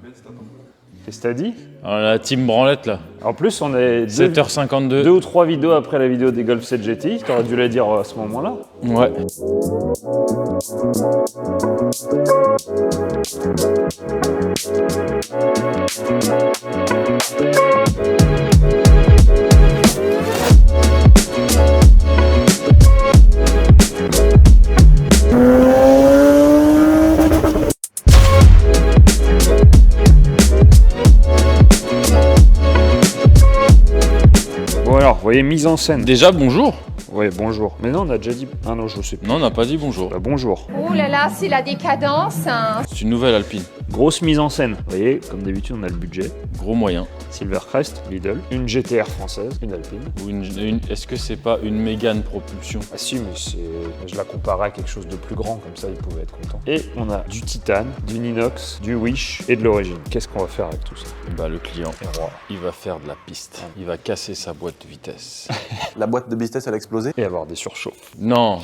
Qu'est-ce que t'as dit? Alors, la team branlette là. En plus, on est 7h52. 2 ou 3 vidéos après la vidéo des Golf 7 GTI. T'aurais dû la dire à ce moment-là. Ouais. Bon alors, vous voyez, mise en scène. Déjà, bonjour. Ouais, bonjour. Mais non, on a déjà dit... Ah non, je sais plus. Non, on n'a pas dit bonjour. Bah, bonjour. Oh là là, c'est la décadence, hein. C'est une nouvelle Alpine. Grosse mise en scène. Vous voyez, comme d'habitude, on a le budget. Gros moyen. Silvercrest, Lidl. Une GTR française, une Alpine. Ou est-ce que c'est pas une Mégane propulsion? Ah si, mais je la comparais à quelque chose de plus grand, comme ça, ils pouvaient être contents. Et on a du titane, du inox, du Wish et de l'origine. Qu'est-ce qu'on va faire avec tout ça? Bah, le client, Et voilà. il va faire de la piste. Il va casser sa boîte de vitesse. La boîte de vitesse, elle a explosé. Et avoir des surchauds. Non.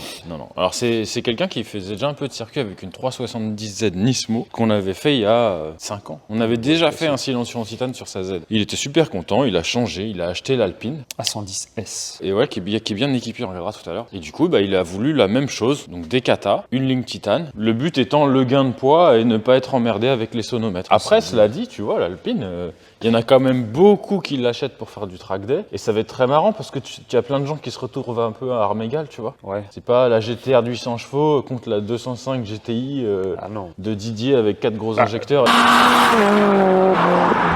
Alors, c'est quelqu'un qui faisait déjà un peu de circuit avec une 370Z Nismo qu'on avait fait il y a 5 ans. On avait déjà fait un silencieux en titane sur sa Z. Il était super content, il a changé, il a acheté l'Alpine. A110S. Et ouais, qui est bien équipé, on regardera tout à l'heure. Et du coup, bah, il a voulu la même chose, donc des katas, une ligne titane. Le but étant le gain de poids et ne pas être emmerdé avec les sonomètres. Après, cela dit, tu vois, l'Alpine, il y en a quand même beaucoup qui l'achètent pour faire du track day. Et ça va être très marrant parce que tu as plein de gens qui se retrouvent un peu à armes égales, tu vois. Ouais. C'est pas la GTR de 800 chevaux contre la 205 GTI Ah non. de Didier avec 4 gros injecteurs.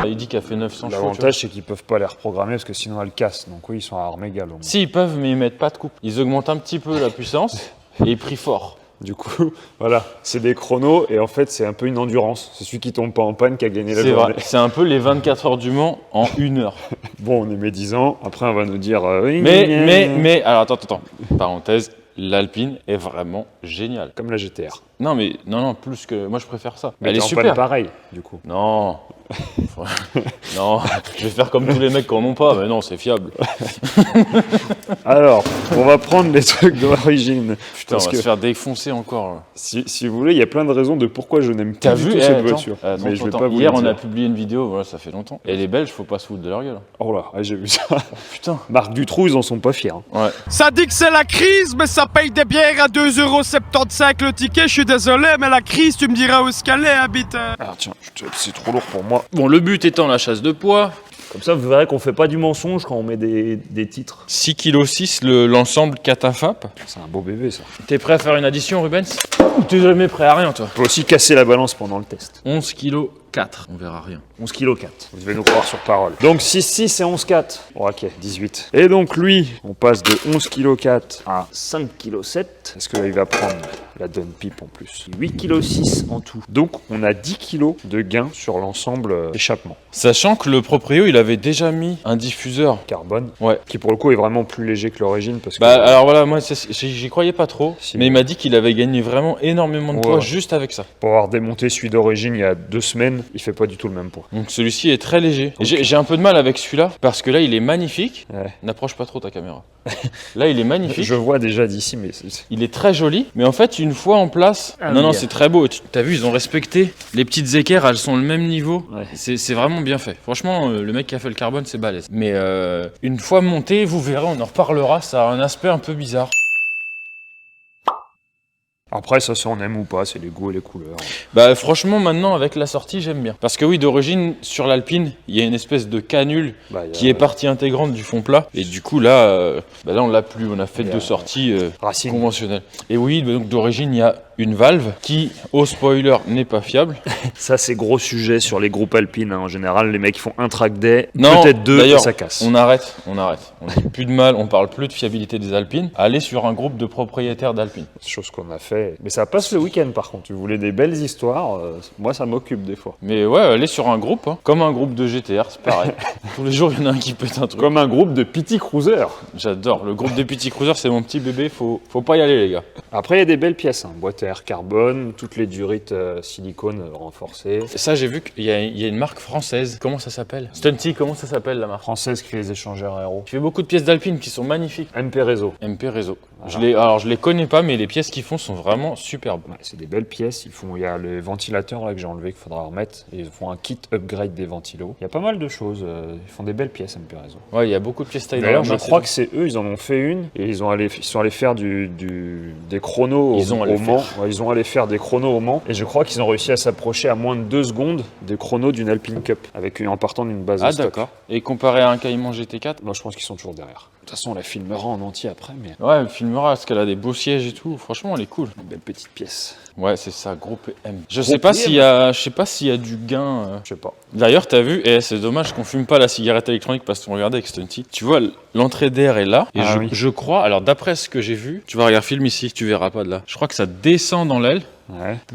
Il dit qu'il a fait 900 chevaux. tu vois. L'avantage, c'est qu'ils peuvent pas les reprogrammer parce que sinon elles cassent. Donc oui, ils sont à armes égales au moins. Si, ils peuvent, mais ils mettent pas de coupe. Ils augmentent un petit peu la puissance et ils prient fort. Du coup, voilà, c'est des chronos et en fait, c'est un peu une endurance. C'est celui qui tombe pas en panne qui a gagné la C'est journée. vrai, c'est un peu les 24 heures du Mans en 1 heure. Bon, on est médisant. Après, on va nous dire oui, Mais, alors attends. Parenthèse, l'Alpine est vraiment géniale. comme la GTR. Non, plus que. Moi, je préfère ça. Mais Elle t'es est en panne super. pareil, du coup. Non. Non, je vais faire comme tous les mecs qui en ont pas, mais non, c'est fiable. Alors, on va prendre les trucs d'origine. Putain, Parce on va que se faire défoncer encore. Là. si vous voulez, il y a plein de raisons de pourquoi je n'aime T'as pas du vu tout cette attends, voiture. attends, Mais je vais attends. pas vous Hier, le on a dire. publié une vidéo, voilà, ça fait longtemps. Et les Belges, faut pas se foutre de leur gueule. Oh là, j'ai vu ça. Putain. Marc Dutroux, ils en sont pas fiers. Hein. Ouais. Ça dit que c'est la crise, mais ça paye des bières à 2,75€ le ticket. Je suis désolé, mais la crise, tu me diras où est-ce qu'elle est, habite. Ah tiens, c'est trop lourd pour moi. Bon, le but étant la chasse de poids. Comme ça, vous verrez qu'on fait pas du mensonge quand on met des titres. 6,6 kg l'ensemble catafap. C'est un beau bébé, ça. T'es prêt à faire une addition, Rubens? Ou t'es jamais prêt à rien, toi? On peut aussi casser la balance pendant le test. 11 kg 4. On verra rien. 11 kg 4. Vous devez nous croire sur parole. Donc 6,6 et 11 4. Bon, ok, 18. Et donc lui, on passe de 11 kg 4 à 5 kg 7. Parce que là, il va prendre la donne pipe en plus. 8 kg 6 en tout. Donc on a 10 kg de gain sur l'ensemble échappement. Sachant que le proprio, il avait déjà mis un diffuseur. Carbone. Ouais. Qui pour le coup est vraiment plus léger que l'origine. Parce que Bah alors voilà, moi j'y croyais pas trop, Si. mais il m'a dit qu'il avait gagné vraiment énormément de Ouais, poids ouais. juste avec ça. pour avoir démonté celui d'origine il y a 2 semaines, il fait pas du tout le même poids. Donc celui-ci est très léger. Ok. J'ai un peu de mal avec celui-là parce que là il est magnifique. Ouais. N'approche pas trop ta caméra. Là il est magnifique. Je vois déjà d'ici, mais Il est très joli, mais en fait une fois en place, Ah, non oui. c'est très beau. T'as vu, ils ont respecté les petites équerres, elles sont le même niveau. Ouais. C'est vraiment bien fait. Franchement, le mec qui a fait le carbone c'est balèze. Mais une fois monté, vous verrez, on en reparlera. Ça a un aspect un peu bizarre. après ça, on aime ou pas, c'est les goûts et les couleurs. Bah franchement maintenant avec la sortie j'aime bien. Parce que oui d'origine sur l'Alpine il y a une espèce de canule Bah, il y a- qui est partie intégrante du fond plat. Et du coup là, là on l'a plus, on a fait Il y a- deux sorties Racing. conventionnelles. Et oui donc d'origine il y a une valve qui au spoiler n'est pas fiable. Ça, c'est gros sujet sur les groupes alpines. Hein. En général, les mecs font un track day, Non, peut-être 2 et d'ailleurs, ça casse. On arrête. On n'a plus de mal, on parle plus de fiabilité des Alpines. Allez sur un groupe de propriétaires d'Alpines. Chose qu'on a fait. Mais ça passe le week-end par contre. Tu voulais des belles histoires, moi ça m'occupe des fois. Mais ouais, allez sur un groupe, hein. Comme un groupe de GTR, c'est pareil. Tous les jours il y en a un qui pète un truc. Comme un groupe de PT Cruiser. J'adore. Le groupe des petits cruisers, c'est mon petit bébé, faut pas y aller les gars. Après, il y a des belles pièces. Hein. Boîte à air carbone, toutes les durites silicone renforcées. Et ça, j'ai vu qu'il y a une marque française. Comment ça s'appelle? Stunty, comment ça s'appelle la marque? Française qui fait les échangeurs aéro. Tu fais beaucoup de pièces d'Alpine qui sont magnifiques. MP Réseau. MP Réseau. Voilà. Je les connais pas, mais les pièces qu'ils font sont vraiment vraiment superbe. Ouais, c'est des belles pièces. Il y a le ventilateur là que j'ai enlevé qu'il faudra remettre. Et ils font un kit upgrade des ventilos. Il y a pas mal de choses. Ils font des belles pièces, MP Raison. Ouais, il y a beaucoup de pièces taille. D'ailleurs, je crois que c'est eux, ils en ont fait une et ils sont allés faire des chronos au Mans. Ouais, ils ont allé faire des chronos au Mans et je crois qu'ils ont réussi à s'approcher à moins de 2 secondes des chronos d'une Alpine Cup en partant d'une base de stock. D'accord. Et comparé à un Cayman GT4? Moi, je pense qu'ils sont toujours derrière. De toute façon, on la filmera en entier après, mais Ouais, elle filmera parce qu'elle a des beaux sièges et tout. Franchement, elle est cool. une belle petite pièce. Ouais, c'est ça, gros PM. Je sais pas s'il y a du gain. Je sais pas. D'ailleurs, t'as vu, et c'est dommage qu'on fume pas la cigarette électronique parce qu'on regardait avec Stunty. Tu vois, l'entrée d'air est là. Et je crois, alors d'après ce que j'ai vu, tu vas regarder film ici, tu verras pas de là. Je crois que ça descend dans l'aile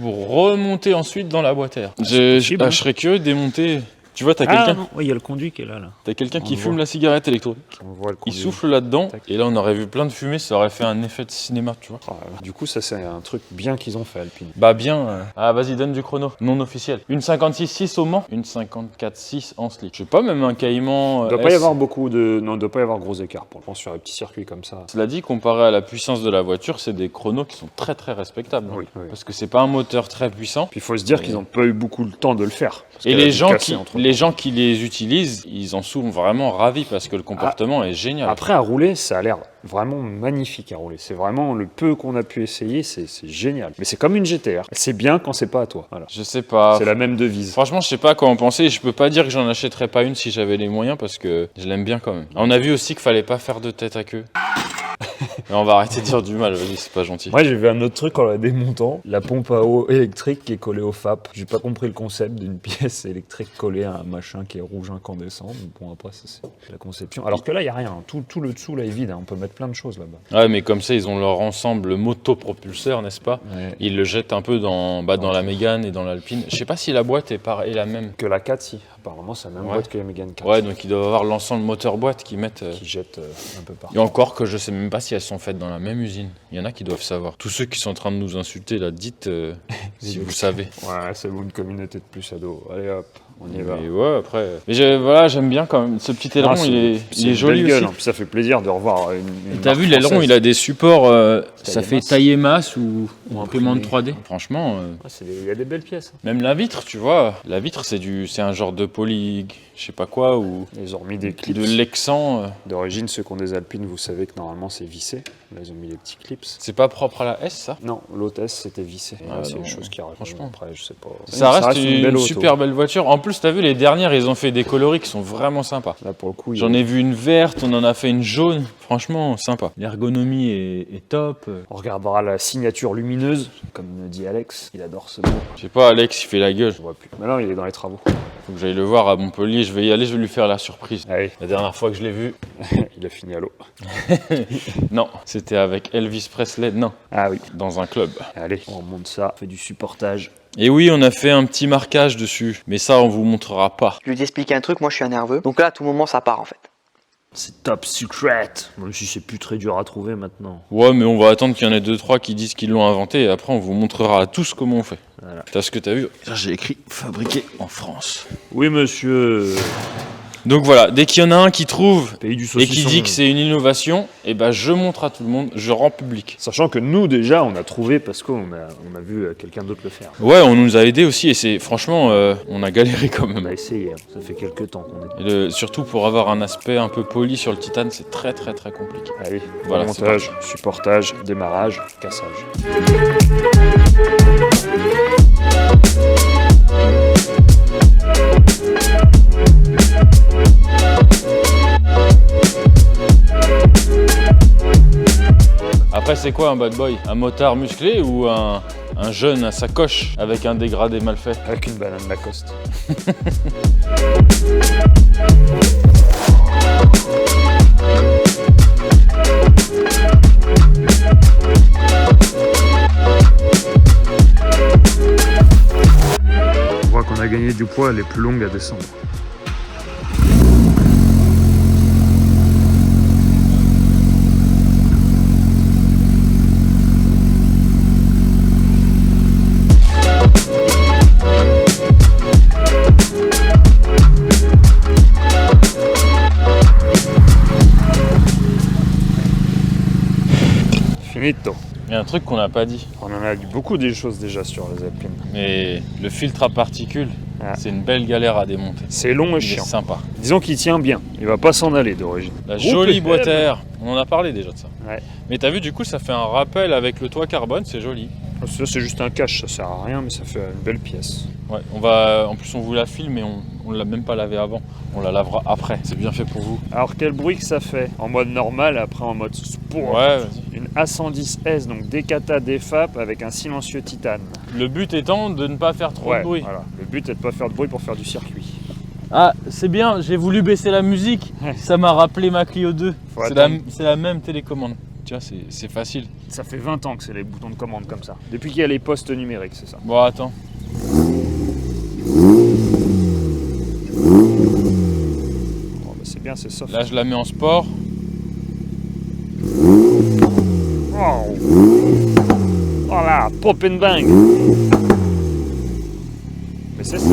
pour remonter ensuite dans la boîte à air. Je serais curieux de démonter. Tu vois, t'as quelqu'un. Oui, il y a le conduit qui est là. T'as quelqu'un qui fume la cigarette électronique. On voit le Il conduit. souffle là-dedans, Tac. et là on aurait vu plein de fumée, ça aurait fait un effet de cinéma, tu vois. Du coup, ça, c'est un truc bien qu'ils ont fait, Alpine. Bah bien. Ah vas-y, donne du chrono, non officiel. Une 56.6 au Mans, une 54.6 en slick. Je sais pas, même un Cayman. Il doit pas y avoir il doit pas y avoir gros écart pour le sur un petit circuit comme ça. Cela dit, comparé à la puissance de la voiture, c'est des chronos qui sont très très respectables. Oui. Parce que c'est pas un moteur très puissant. Puis il faut se dire qu'ils n'ont pas eu beaucoup le temps de le faire. Parce Et qu'elle a les dû gens, casser entre les gens qui les utilisent, ils en sont vraiment ravis parce que le comportement est génial. Après, à rouler, ça a l'air vraiment magnifique à rouler. C'est vraiment le peu qu'on a pu essayer, c'est génial. Mais c'est comme une GTR. C'est bien quand c'est pas à toi. Voilà. Je sais pas. C'est la même devise. Franchement, je sais pas quoi en penser. Je peux pas dire que j'en achèterais pas une si j'avais les moyens parce que je l'aime bien quand même. On a vu aussi qu'il fallait pas faire de tête à queue. Mais on va arrêter de dire du mal, vas-y, c'est pas gentil. Moi, j'ai vu un autre truc en la démontant. La pompe à eau électrique qui est collée au FAP. J'ai pas compris le concept d'une pièce électrique collée à un machin qui est rouge incandescent. Mais bon, après, ça, c'est la conception. Alors que là, il y a rien. Tout le dessous, là, est vide. On peut mettre plein de choses là-bas. Ouais, mais comme ça, ils ont leur ensemble motopropulseur, n'est-ce pas? Ouais. Ils le jettent un peu dans la Mégane et dans l'Alpine. Je sais pas si la boîte est la même. Que la 4, si. Apparemment, c'est la même Ouais. boîte que la Mégane 4. Ouais, donc ils doivent avoir l'ensemble moteur-boîte qu'ils mettent. Qui jette un peu partout. Et encore que je sais même pas si elles sont faites dans la même usine. Il y en a qui doivent savoir. Tous ceux qui sont en train de nous insulter, là, dites si vous savez. Ouais, c'est bon, une communauté de plus ados. Allez hop, on y va. Mais ouais, après. Mais voilà, j'aime bien quand même. Ce petit aileron, Ah, il est une joli belle gueule, aussi. hein. Puis ça fait plaisir de revoir une T'as marque vu, l'aileron, française. il a des supports, ça Taillé fait masse. taillé masse ou imprimante imprimé. 3D. Franchement, Ah, il y a des belles pièces. même la vitre, tu vois. La vitre, c'est un genre de poly, je sais pas quoi, ou Ils ont remis des clips. de Lexan. D'origine, ceux qui ont des Alpines, vous savez que normalement c'est vissé. Là, ils ont mis les petits clips. C'est pas propre à la S, ça? Non, l'hôtesse c'était vissé. Et là, Ah, c'est non. des choses qui arrivent. Franchement. Après, je sais pas. Ça reste une belle auto. super belle voiture. En plus, t'as vu, les dernières, ils ont fait des coloris qui sont vraiment sympas. Là, pour le coup, J'en ai vu une verte, on en a fait une jaune. Franchement, sympa. L'ergonomie est top. On regardera la signature lumineuse, comme dit Alex. Il adore ce mot. Je sais pas, Alex, il fait la gueule. Je vois plus. Mais non, il est dans les travaux. Faut que j'aille le voir à Montpellier. Je vais y aller, je vais lui faire la surprise. Allez, La dernière fois que je l'ai vu, il a fini à l'eau. non, c'était avec Elvis Presley, non, Ah oui. dans un club. Allez, on remonte ça. On fait du supportage. Et oui, on a fait un petit marquage dessus, mais ça, on vous montrera pas. Je lui ai expliqué un truc, moi je suis un nerveux. Donc là, à tout moment, ça part en fait. C'est top secret. Même si c'est plus très dur à trouver maintenant. Ouais, mais on va attendre qu'il y en ait 2-3 qui disent qu'ils l'ont inventé, et après, on vous montrera à tous comment on fait. Voilà. T'as ce que t'as vu? Là, j'ai écrit « fabriqué en France Oui, monsieur. ». Donc voilà, dès qu'il y en a un qui trouve Pays du et saucisson. qui dit que c'est une innovation, et ben je montre à tout le monde, je rends public. Sachant que nous, déjà, on a trouvé parce qu'on a vu quelqu'un d'autre le faire. Ouais, on nous a aidé aussi, et c'est franchement, on a galéré quand On a même. essayé. Hein. Ça fait quelques temps qu'on est. Et surtout pour avoir un aspect un peu poli sur le titane, c'est très très très compliqué. Allez, Voilà, montage, supportage, démarrage, cassage. Après, c'est quoi un bad boy? Un motard musclé ou un jeune à sa coche avec un dégradé mal fait? Avec une banane Lacoste. On voit qu'on a gagné du poids, elle est plus longue à descendre. Finito. Il y a un truc qu'on n'a pas dit, On en a dit beaucoup des choses déjà sur les Alpines. mais le filtre à particules, Ah. c'est une belle galère à démonter. C'est long et Il est chiant. sympa. Disons qu'il tient bien, il va pas s'en aller d'origine. La Gros jolie PPM. boîte à air, on en a parlé déjà de ça. Ouais. Mais t'as vu, du coup, ça fait un rappel avec le toit carbone, c'est joli. Ça c'est juste un cache, ça sert à rien, mais ça fait une belle pièce. Ouais, en plus on vous la filme, mais on l'a même pas lavé avant. On la lavera après, c'est bien fait pour vous. Alors quel bruit que ça fait en mode normal, après en mode sport. Ouais, vas-y. Une A110S, donc Decata DFAP avec un silencieux titane. Le but étant de ne pas faire trop Ouais, de bruit. voilà. Le but est de pas faire de bruit pour faire du circuit. Ah, c'est bien, j'ai voulu baisser la musique, ça m'a rappelé ma Clio 2. Faut C'est attendre. la même télécommande. Tu vois, c'est facile. Ça fait 20 ans que c'est les boutons de commande comme ça. Depuis qu'il y a les postes numériques, c'est ça. Bon, attends. Bon, bah, c'est bien, c'est soft. Là, je la mets en sport. Wow. Voilà, pop and bang. Mais c'est ça.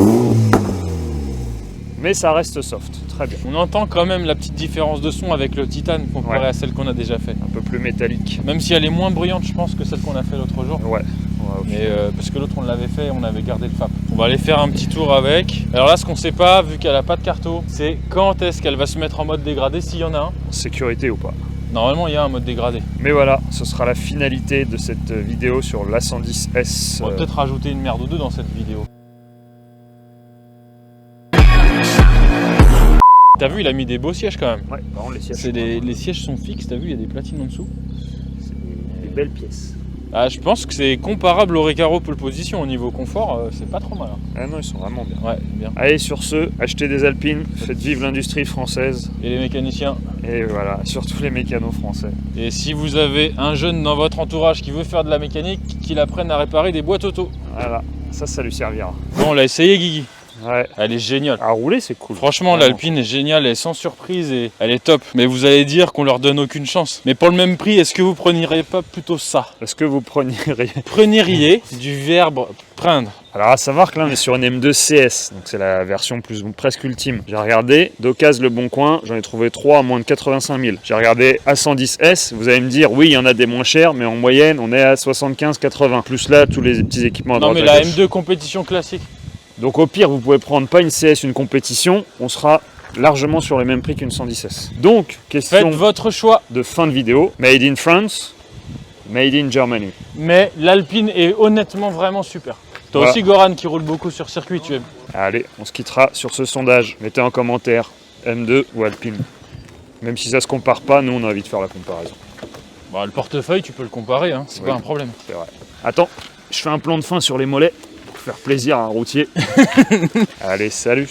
Mais ça reste soft, très bien. On entend quand même la petite différence de son avec le titane comparé Ouais. à celle qu'on a déjà fait. Un peu plus métallique. Même si elle est moins bruyante, je pense, que celle qu'on a fait l'autre jour. Ouais. Mais parce que l'autre on l'avait fait, on avait gardé le FAP. On va aller faire un petit tour avec. Alors là, ce qu'on sait pas, vu qu'elle a pas de carto, c'est quand est-ce qu'elle va se mettre en mode dégradé, s'il y en a un. Sécurité ou pas. Normalement, il y a un mode dégradé. Mais voilà, ce sera la finalité de cette vidéo sur l'A110S. On va peut-être rajouter une merde ou deux dans cette vidéo. T'as vu, il a mis des beaux sièges quand même. Ouais, par contre, les sièges. C'est les sièges sont fixes, t'as vu, il y a des platines en dessous. C'est des belles pièces. Ah, je pense que c'est comparable au Recaro pole position au niveau confort, c'est pas trop mal. Hein. Ah non, ils sont vraiment bien. Ouais, bien. Allez, sur ce, achetez des Alpines, faites vivre l'industrie française. Et les mécaniciens. Et voilà, surtout les mécanos français. Et si vous avez un jeune dans votre entourage qui veut faire de la mécanique, qu'il apprenne à réparer des boîtes auto. Voilà, ça lui servira. Bon, on l'a essayé, Guigui. Ouais. Elle est géniale. À rouler, c'est cool. Franchement, Vraiment. l'Alpine est géniale, elle est sans surprise et elle est top. Mais vous allez dire qu'on leur donne aucune chance. Mais pour le même prix, est-ce que vous preniez pas plutôt ça? Est-ce que vous preniez... Preniez du verbe prendre. Alors à savoir que là on est sur une M2 CS, donc c'est la version presque ultime. J'ai regardé, d'occasion Le Bon Coin, j'en ai trouvé 3 à moins de 85 000. J'ai regardé A110S, vous allez me dire oui il y en a des moins chers, mais en moyenne on est à 75-80. Plus là tous les petits équipements à Non droite mais à la gauche. M2 compétition classique. Donc au pire vous pouvez prendre pas une CS, une compétition, on sera largement sur le même prix qu'une 110S. Donc question Faites votre choix. de fin de vidéo, Made in France, Made in Germany. Mais l'Alpine est honnêtement vraiment super. T'as Voilà. aussi Goran qui roule beaucoup sur circuit, tu aimes. Allez, on se quittera sur ce sondage. Mettez en commentaire M2 ou Alpine. Même si ça se compare pas, nous on a envie de faire la comparaison. Bah, le portefeuille, tu peux le comparer, hein, c'est Oui. pas un problème. C'est vrai. Attends, je fais un plan de fin sur les mollets pour faire plaisir à un routier. Allez, salut!